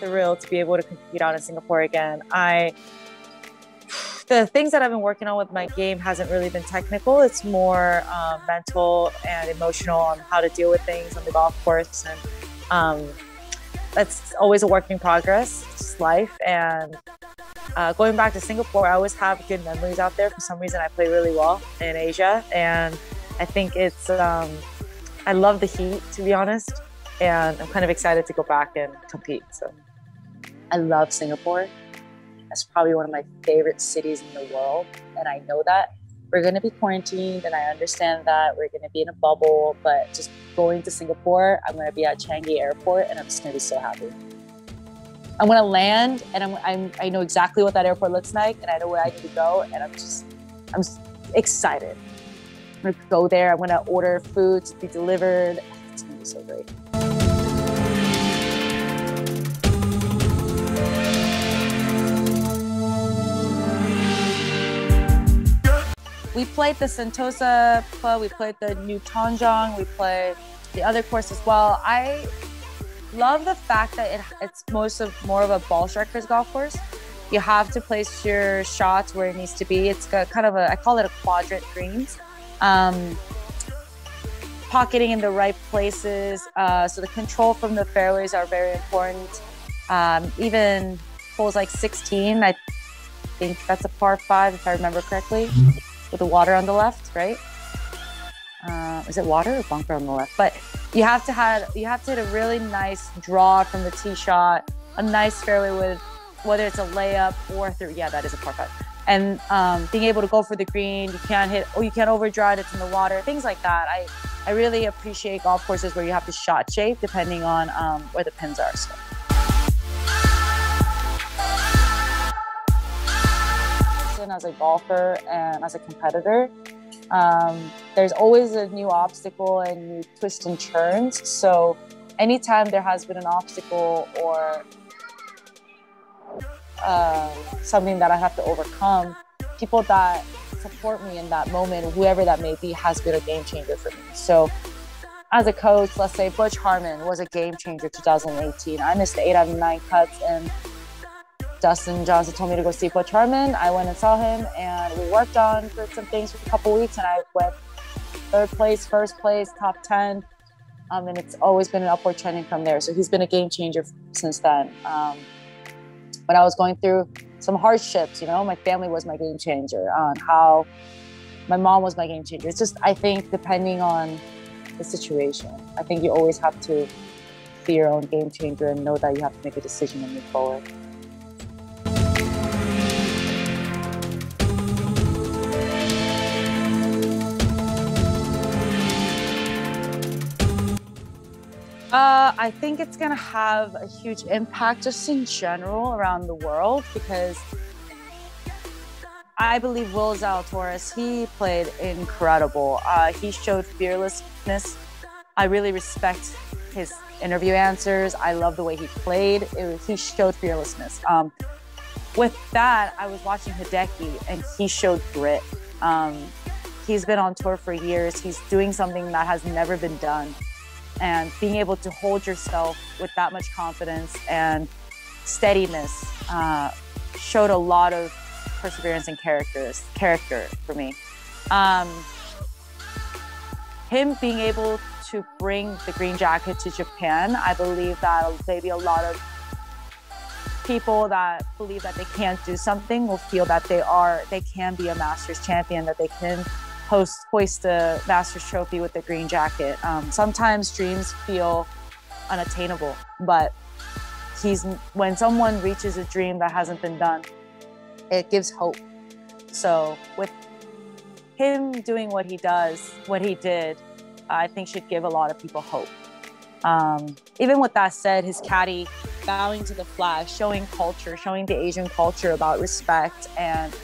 thrilled to be able to compete out in Singapore again. The things that I've been working on with my game hasn't really been technical. It's more mental and emotional on how to deal with things on the golf course. And that's always a work in progress. It's life. And going back to Singapore, I always have good memories out there. For some reason, I play really well in Asia. And I think it's, I love the heat, to be honest. And I'm kind of excited to go back and compete. So I love Singapore. That's probably one of my favorite cities in the world. And I know that we're going to be quarantined, and I understand that we're going to be in a bubble, but just going to Singapore, I'm going to be at Changi Airport, and I'm just going to be so happy. I'm going to land, and I know exactly what that airport looks like, and I know where I need to go, and I'm excited. I'm going to go there. I'm going to order food to be delivered. It's going to be so great. We played the Sentosa Club, we played the New Tanjong, we played the other course as well. I love the fact that it's more of a ball striker's golf course. You have to place your shots where it needs to be. It's got kind of I call it a quadrant greens. Pocketing in the right places. So the control from the fairways are very important. Even holes like 16, I think that's a par 5 if I remember correctly. With the water on the left, right? Is it water or bunker on the left? But you have to hit a really nice draw from the tee shot, a nice fairway with whether it's a layup or through. Yeah, that is a par 5. And being able to go for the green, you can't overdraw it. It's in the water, things like that. I really appreciate golf courses where you have to shot shape depending on where the pins are. So. As a golfer and as a competitor, there's always a new obstacle and new twists and turns. So anytime there has been an obstacle or something that I have to overcome, people that support me in that moment, whoever that may be, has been a game changer for me. So as a coach, let's say Butch Harmon was a game changer 2018. I missed 8 out of 9 cuts, and Dustin Johnson told me to go see Butch Harmon. I went and saw him, and we worked on some things for a couple weeks, and I went 3rd place, 1st place, top 10. And it's always been an upward trending from there. So he's been a game changer since then. When I was going through some hardships, my family was my game changer. On how my mom was my game changer. It's just, I think, depending on the situation, I think you always have to be your own game changer and know that you have to make a decision and move forward. I think it's going to have a huge impact just in general around the world, because I believe Will Zalatoris, he played incredible. He showed fearlessness. I really respect his interview answers. I love the way he played. He showed fearlessness. With that, I was watching Hideki, and he showed grit. He's been on tour for years. He's doing something that has never been done. And being able to hold yourself with that much confidence and steadiness showed a lot of perseverance and character for me. Him being able to bring the green jacket to Japan, I believe that maybe a lot of people that believe that they can't do something will feel that they can be a Masters champion, that they can hoist a Masters trophy with the green jacket. Sometimes dreams feel unattainable, but when someone reaches a dream that hasn't been done, it gives hope. So with him doing what he did, I think should give a lot of people hope. Even with that said, his caddy bowing to the flag, showing the Asian culture about respect and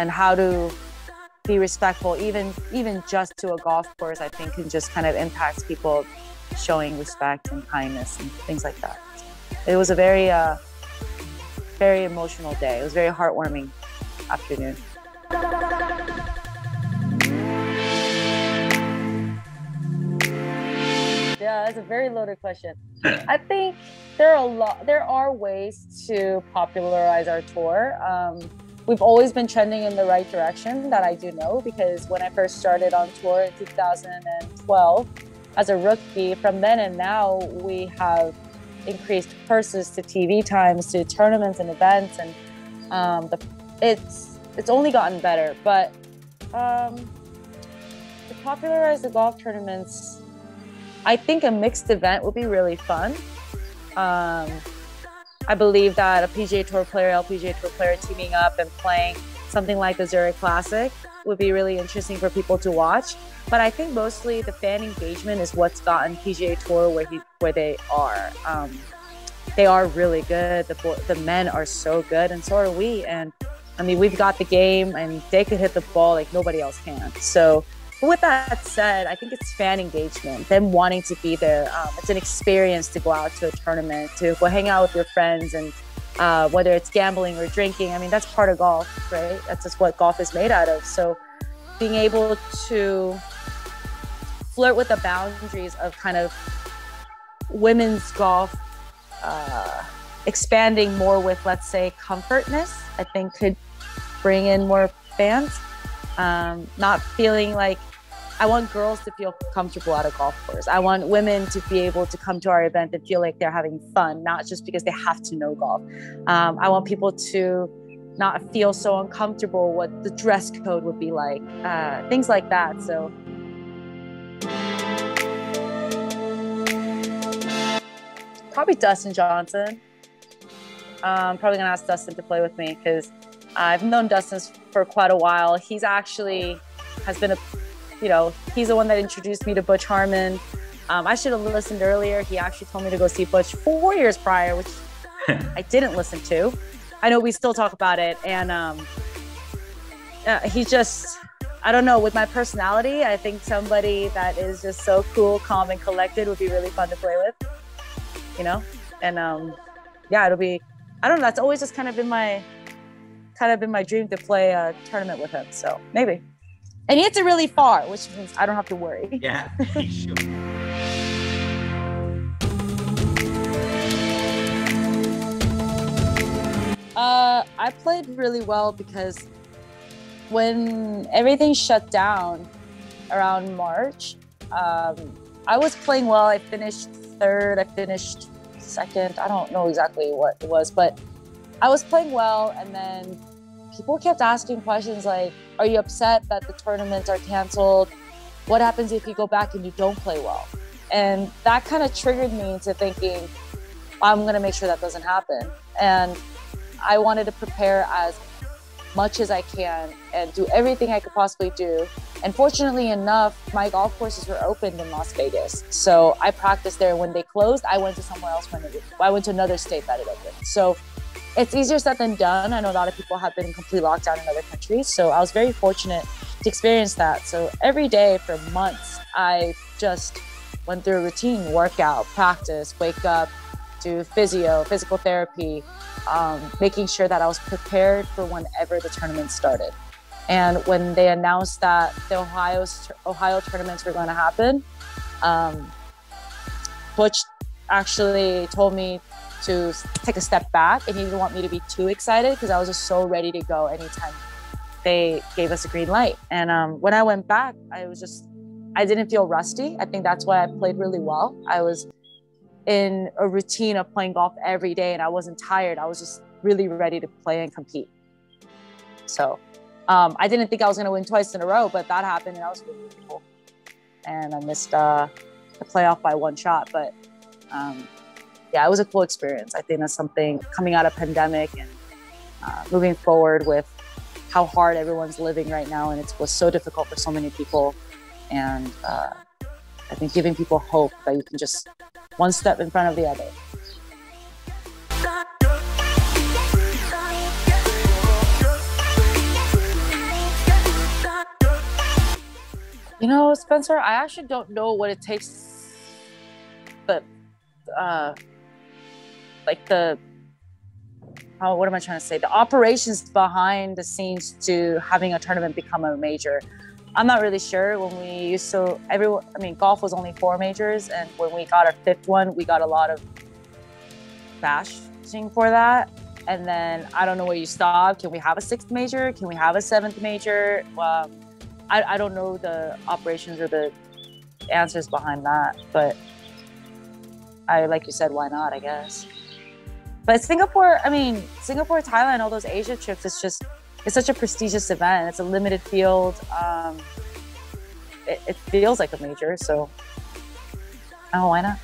how to be respectful, even just to a golf course, I think can just kind of impact people showing respect and kindness and things like that. It was a very, very emotional day. It was a very heartwarming afternoon. Yeah, that's a very loaded question. I think there are ways to popularize our tour. We've always been trending in the right direction, that I do know, because when I first started on tour in 2012 as a rookie, from then and now we have increased purses to TV times to tournaments and events, and it's only gotten better. But to popularize the golf tournaments, I think a mixed event would be really fun. I believe that a PGA Tour player, LPGA Tour player teaming up and playing something like the Zurich Classic would be really interesting for people to watch. But I think mostly the fan engagement is what's gotten PGA Tour where they are. They are really good. The men are so good, and so are we. And I mean, we've got the game, and they could hit the ball like nobody else can. So with that said, I think it's fan engagement, them wanting to be there. It's an experience to go out to a tournament, to go hang out with your friends, and whether it's gambling or drinking, I mean, that's part of golf, right? That's just what golf is made out of. So being able to flirt with the boundaries of kind of women's golf, expanding more with, let's say, comfortness, I think could bring in more fans. Not feeling like, I want girls to feel comfortable at a golf course. I want women to be able to come to our event and feel like they're having fun, not just because they have to know golf. I want people to not feel so uncomfortable what the dress code would be like, things like that. So probably Dustin Johnson. I'm probably gonna ask Dustin to play with me because I've known Dustin for quite a while. He's actually has been he's the one that introduced me to Butch Harmon. I should have listened earlier. He actually told me to go see Butch 4 years prior, which I didn't listen to. I know we still talk about it. And he's just, I don't know, with my personality, I think somebody that is just so cool, calm, and collected would be really fun to play with, And yeah, it'll be, I don't know, that's always just kind of been my dream to play a tournament with him. So maybe. And he hits it really far, which means I don't have to worry. Yeah, sure. I played really well because when everything shut down around March, I was playing well. I finished third, I finished second. I don't know exactly what it was, but I was playing well. And then people kept asking questions like, are you upset that the tournaments are canceled? What happens if you go back and you don't play well? And that kind of triggered me into thinking, I'm going to make sure that doesn't happen. And I wanted to prepare as much as I can and do everything I could possibly do. And fortunately enough, my golf courses were opened in Las Vegas. So I practiced there. When they closed, I went to somewhere else. I went to another state that it opened. So it's easier said than done. I know a lot of people have been in complete lockdown in other countries. So I was very fortunate to experience that. So every day for months, I just went through a routine, workout, practice, wake up, do physical therapy, making sure that I was prepared for whenever the tournament started. And when they announced that the Ohio tournaments were going to happen, Butch actually told me to take a step back, and he didn't want me to be too excited because I was just so ready to go anytime they gave us a green light. And when I went back, I didn't feel rusty. I think that's why I played really well. I was in a routine of playing golf every day, and I wasn't tired. I was just really ready to play and compete. So I didn't think I was going to win twice in a row, but that happened, and that was really, really cool. And I missed the playoff by one shot, but yeah, it was a cool experience. I think that's something coming out of pandemic and moving forward with how hard everyone's living right now, and it was so difficult for so many people. And I think giving people hope that you can just one step in front of the other. Spencer, I actually don't know what it takes, but what am I trying to say? The operations behind the scenes to having a tournament become a major. I'm not really sure. When we used to, golf was only 4 majors, and when we got our 5th one, we got a lot of bashing for that. And then I don't know where you stop. Can we have a 6th major? Can we have a 7th major? I don't know the operations or the answers behind that, but like you said, why not, I guess. But Singapore, Thailand, all those Asia trips, it's such a prestigious event. It's a limited field. It feels like a major, so why not?